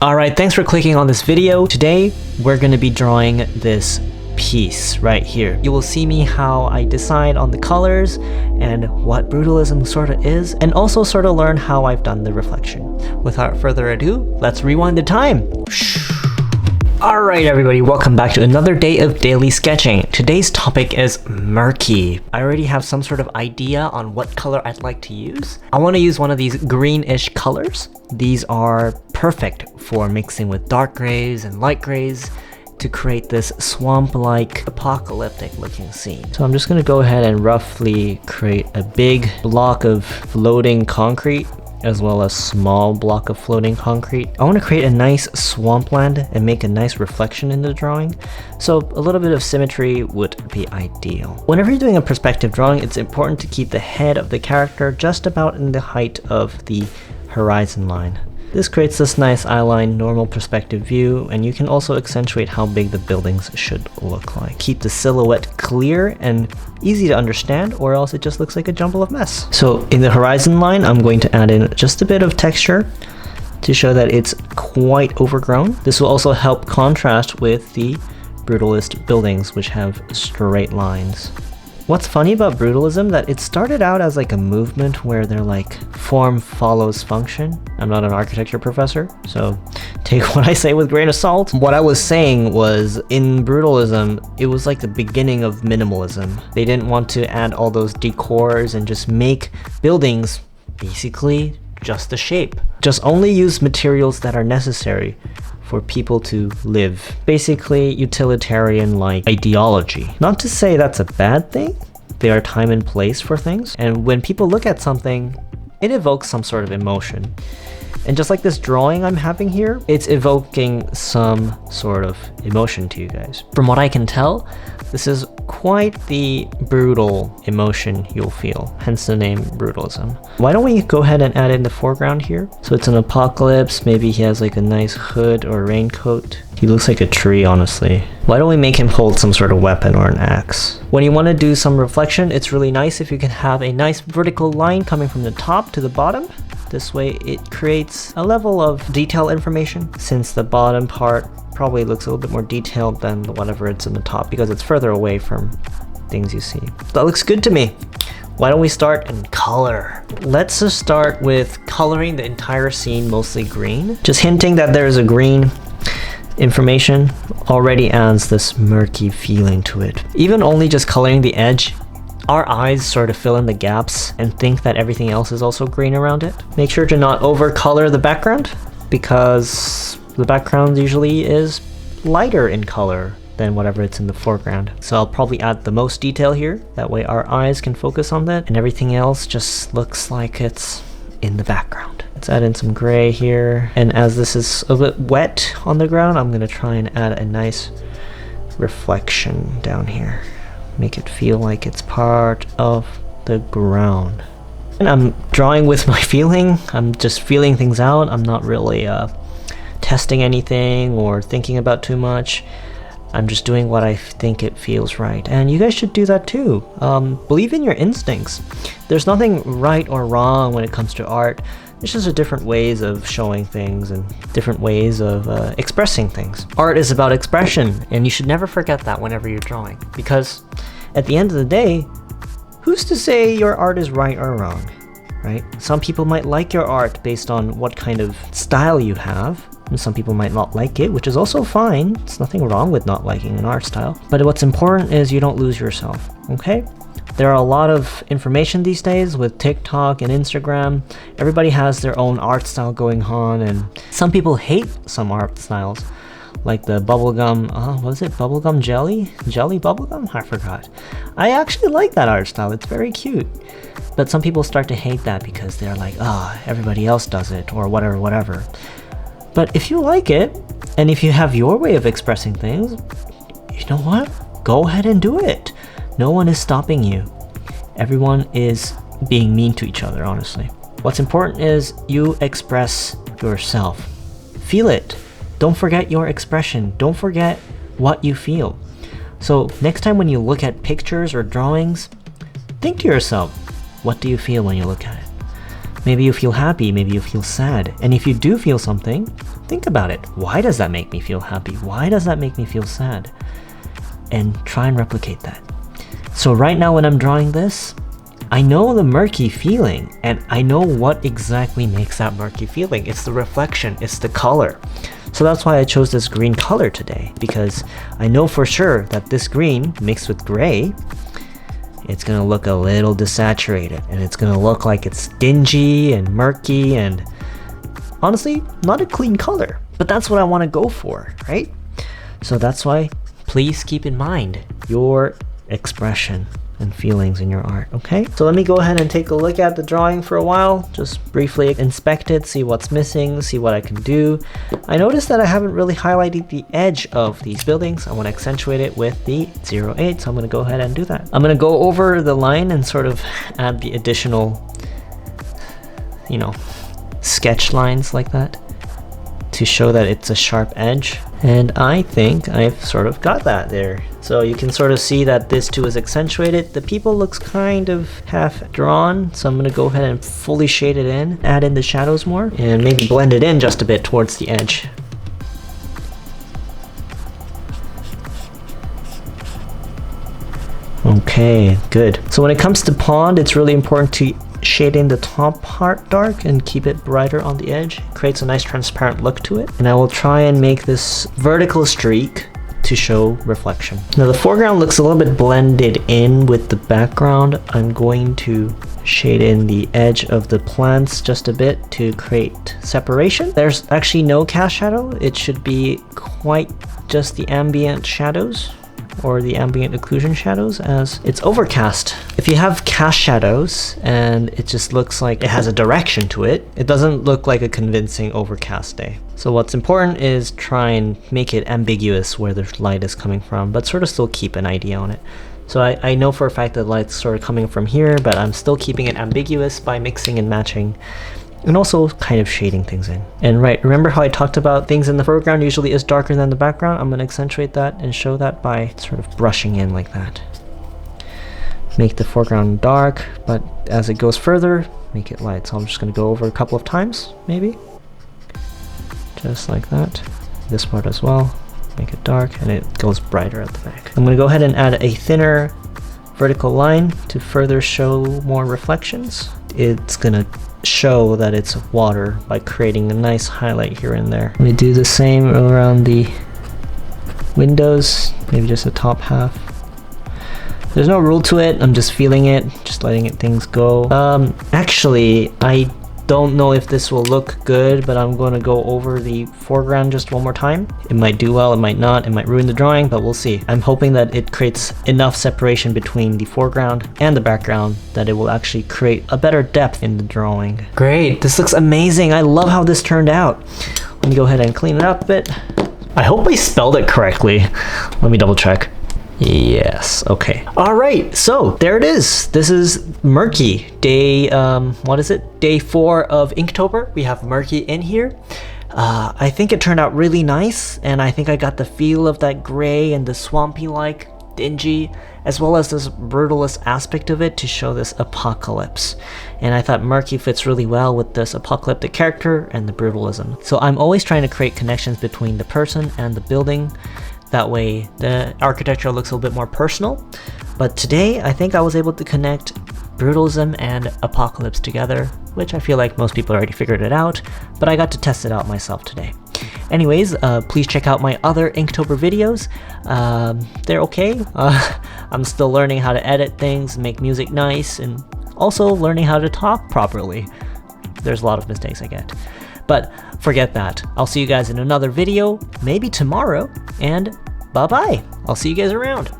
Alright, thanks for clicking on this video. Today, we're going to be drawing this piece right here. You will see me how I decide on the colors and what brutalism sort of is, and also sort of learn how I've done the reflection. Without further ado, let's rewind the time. Alright everybody, welcome back to another day of daily sketching. Today's topic is murky. I already have some sort of idea on what color I'd like to use. I want to use one of these greenish colors. These are perfect for mixing with dark grays and light grays to create this swamp-like apocalyptic looking scene. So I'm just going to go ahead and roughly create a big block of floating concrete as well as small block of floating concrete. I want to create a nice swampland and make a nice reflection in the drawing, so a little bit of symmetry would be ideal. Whenever you're doing a perspective drawing, it's important to keep the head of the character just about in the height of the horizon line. This creates this nice eyeline normal perspective view, and you can also accentuate how big the buildings should look like. Keep the silhouette clear and easy to understand, or else it just looks like a jumble of mess. So in the horizon line, I'm going to add in just a bit of texture to show that it's quite overgrown. This will also help contrast with the Brutalist buildings, which have straight lines. What's funny about Brutalism, that it started out as like a movement where they're like form follows function. I'm not an architecture professor, so take what I say with a grain of salt. What I was saying was, in Brutalism, it was like the beginning of minimalism. They didn't want to add all those decors and just make buildings basically just the shape. Just only use materials that are necessary for people to live. Basically, utilitarian-like ideology. Not to say that's a bad thing. There are time and place for things, and when people look at something, it evokes some sort of emotion. And just like this drawing I'm having here, it's evoking some sort of emotion to you guys. From what I can tell, this is quite the brutal emotion you'll feel, hence the name Brutalism. Why don't we go ahead and add in the foreground here? So it's an apocalypse, maybe he has like a nice hood or raincoat. He looks like a tree, honestly. Why don't we make him hold some sort of weapon or an axe? When you want to do some reflection, it's really nice if you can have a nice vertical line coming from the top to the bottom. This way it creates a level of detail information, since the bottom part probably looks a little bit more detailed than whatever it's in the top because it's further away from things you see. That looks good to me. Why don't we start in color? Let's just start with coloring the entire scene mostly green. Just hinting that there's a green information already adds this murky feeling to it. Even only just coloring the edge, our eyes sort of fill in the gaps and think that everything else is also green around it. Make sure to not overcolor the background, because the background usually is lighter in color than whatever it's in the foreground. So I'll probably add the most detail here. That way our eyes can focus on that and everything else just looks like it's in the background. Let's add in some gray here. And as this is a bit wet on the ground, I'm gonna try and add a nice reflection down here. Make it feel like it's part of the ground. And I'm drawing with my feeling. I'm just feeling things out. I'm not really testing anything or thinking about too much. I'm just doing what I think it feels right. And you guys should do that too. Believe in your instincts. There's nothing right or wrong when it comes to art. It's just different ways of showing things and different ways of expressing things. Art is about expression, and you should never forget that whenever you're drawing. Because at the end of the day, who's to say your art is right or wrong, right? Some people might like your art based on what kind of style you have, and some people might not like it, which is also fine. There's nothing wrong with not liking an art style. But what's important is you don't lose yourself, okay? There are a lot of information these days with TikTok and Instagram. Everybody has their own art style going on, and some people hate some art styles, like the bubblegum, what is it, bubblegum jelly? Jelly bubblegum? I forgot. I actually like that art style, it's very cute. But some people start to hate that because they're like, everybody else does it, or whatever. But if you like it, and if you have your way of expressing things, you know what? Go ahead and do it. No one is stopping you. Everyone is being mean to each other, honestly. What's important is you express yourself. Feel it. Don't forget your expression. Don't forget what you feel. So next time when you look at pictures or drawings, think to yourself, what do you feel when you look at it? Maybe you feel happy, maybe you feel sad. And if you do feel something, think about it. Why does that make me feel happy? Why does that make me feel sad? And try and replicate that. So right now when I'm drawing this, I know the murky feeling, and I know what exactly makes that murky feeling. It's the reflection, it's the color. So that's why I chose this green color today, because I know for sure that this green mixed with gray, it's gonna look a little desaturated, and it's gonna look like it's dingy and murky and honestly, not a clean color. But that's what I wanna go for, right? So that's why, please keep in mind your expression and feelings in your art, okay? So let me go ahead and take a look at the drawing for a while, just briefly inspect it, see what's missing, see what I can do. I noticed that I haven't really highlighted the edge of these buildings. I want to accentuate it with the 08, so I'm going to go ahead and do that. I'm going to go over the line and sort of add the additional, you know, sketch lines like that to show that it's a sharp edge. And I think I've sort of got that there. So you can sort of see that this too is accentuated. The people looks kind of half drawn, so I'm gonna go ahead and fully shade it in, add in the shadows more, and maybe blend it in just a bit towards the edge. Okay, good. So when it comes to pond, it's really important to shade in the top part dark and keep it brighter on the edge. It creates a nice transparent look to it. And I will try and make this vertical streak to show reflection. Now the foreground looks a little bit blended in with the background. I'm going to shade in the edge of the plants just a bit to create separation. There's actually no cast shadow. It should be quite just the ambient shadows, or the ambient occlusion shadows, as it's overcast. If you have cast shadows and it just looks like it has a direction to it, it doesn't look like a convincing overcast day. So what's important is try and make it ambiguous where the light is coming from, but sort of still keep an idea on it. So I know for a fact that light's sort of coming from here, but I'm still keeping it ambiguous by mixing and matching, and also kind of shading things in. And right, remember how I talked about things in the foreground usually is darker than the background? I'm gonna accentuate that and show that by sort of brushing in like that. Make the foreground dark, but as it goes further, make it light. So I'm just gonna go over a couple of times, maybe. Just like that. This part as well, make it dark, and it goes brighter at the back. I'm gonna go ahead and add a thinner vertical line to further show more reflections. It's gonna show that it's water by creating a nice highlight here and there. Let me do the same around the windows, maybe just the top half. There's no rule to it, I'm just feeling it, just letting things go. Actually, I don't know if this will look good, but I'm going to go over the foreground just one more time. It might do well, it might not, it might ruin the drawing, but we'll see. I'm hoping that it creates enough separation between the foreground and the background that it will actually create a better depth in the drawing. Great, this looks amazing. I love how this turned out. Let me go ahead and clean it up a bit. I hope I spelled it correctly. Let me double check. Yes, okay. All right, so there it is. This is Murky, day, what is it? Day 4 of Inktober. We have Murky in here. I think it turned out really nice, and I think I got the feel of that gray and the swampy-like, dingy, as well as this brutalist aspect of it to show this apocalypse. And I thought Murky fits really well with this apocalyptic character and the brutalism. So I'm always trying to create connections between the person and the building. That way the architecture looks a little bit more personal. But today I think I was able to connect brutalism and apocalypse together, which I feel like most people already figured it out, but I got to test it out myself today. Anyways, please check out my other Inktober videos. They're okay. I'm still learning how to edit things, make music nice, and also learning how to talk properly. There's a lot of mistakes I get. But forget that. I'll see you guys in another video, maybe tomorrow, and bye-bye. I'll see you guys around.